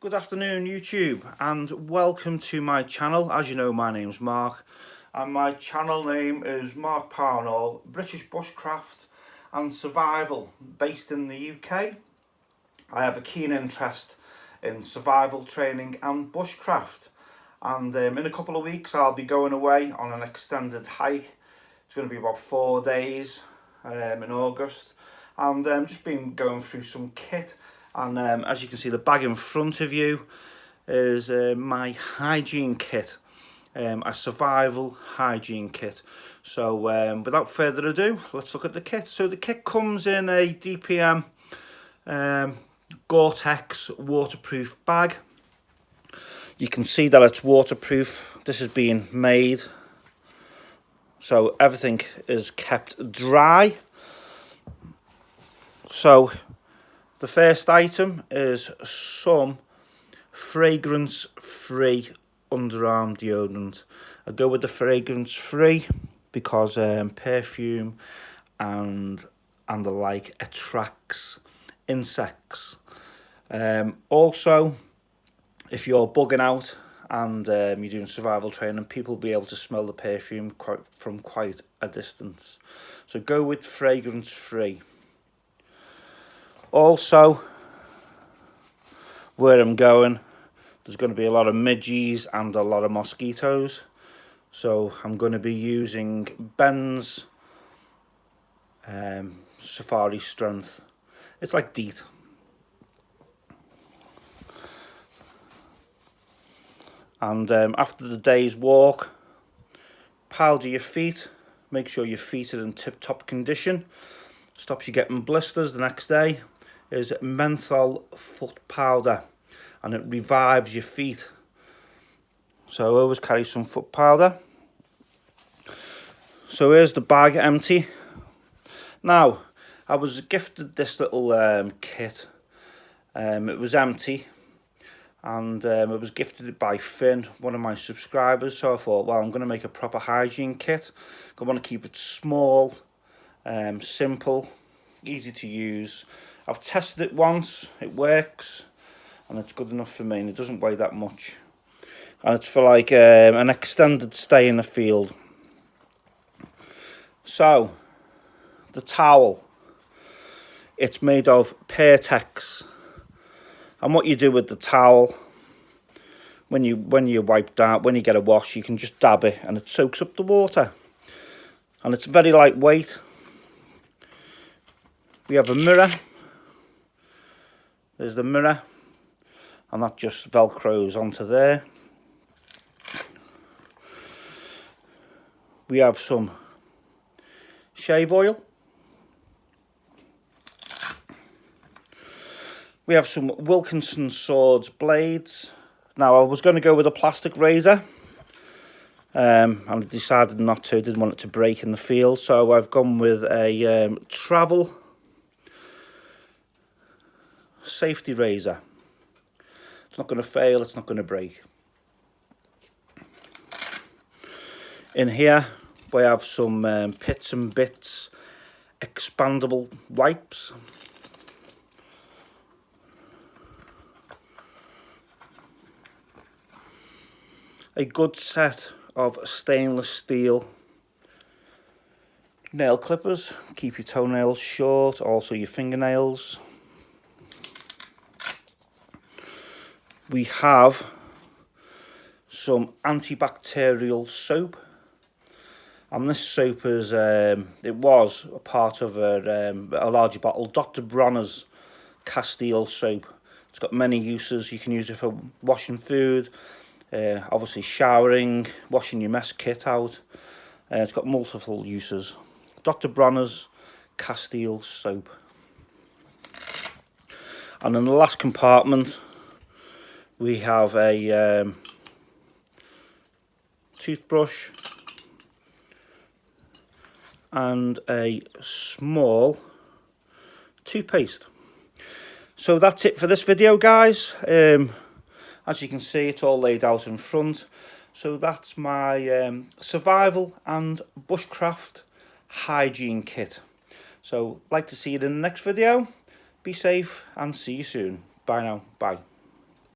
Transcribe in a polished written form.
Good afternoon YouTube and welcome to my channel. As you know, my name's Mark and my channel name is Mark Parnell, British bushcraft and survival based in the UK. I have a keen interest in survival training and bushcraft, and in a couple of weeks I'll be going away on an extended hike. It's going to be about 4 days in August, and just been going through some kit. And as you can see, the bag in front of you is my hygiene kit, a survival hygiene kit. So without further ado, let's look at the kit. So the kit comes in a DPM Gore-Tex waterproof bag. You can see that it's waterproof. This is being made, so everything is kept dry. So the first item is some fragrance-free underarm deodorant. I go with the fragrance-free because perfume and the like attracts insects. Also, if you're bugging out and you're doing survival training, people will be able to smell the perfume from quite a distance. So go with fragrance-free. Also, where I'm going, there's going to be a lot of midges and a lot of mosquitoes, so I'm going to be using Ben's Safari Strength. It's like DEET. And after the day's walk, powder your feet. Make sure your feet are in tip-top condition. Stops you getting blisters the next day. Is menthol foot powder, and it revives your feet. So I always carry some foot powder. So here's the bag empty. Now, I was gifted this little kit. It was empty, and it was gifted by Finn, one of my subscribers. So I thought, well, I'm going to make a proper hygiene kit. I want to keep it small, simple, easy to use. I've tested it once, it works, and it's good enough for me, and it doesn't weigh that much. And it's for like an extended stay in the field. So, the towel, it's made of Pertex. And what you do with the towel, when you wipe down, when you get a wash, you can just dab it and it soaks up the water. And it's very lightweight. We have a mirror. There's the mirror, and that just velcros onto there. We have some shave oil. We have some Wilkinson Swords blades. Now, I was going to go with a plastic razor, and I decided not to. Didn't want it to break in the field, so I've gone with a travel safety razor. It's not going to fail, it's not going to break. In here we have some Pits and Bits expandable wipes. A good set of stainless steel nail clippers. Keep your toenails short, also your fingernails. We have some antibacterial soap, and this soap is it was a part of a larger bottle, Dr. Bronner's Castile soap. It's got many uses. You can use it for washing food, obviously showering, washing your mess kit out. It's got multiple uses. Dr. Bronner's Castile soap. And in the last compartment we have a toothbrush and a small toothpaste. So that's it for this video, guys. As you can see, it's all laid out in front. So that's my survival and bushcraft hygiene kit. So like to see you in the next video. Be safe and see you soon. Bye now. Bye.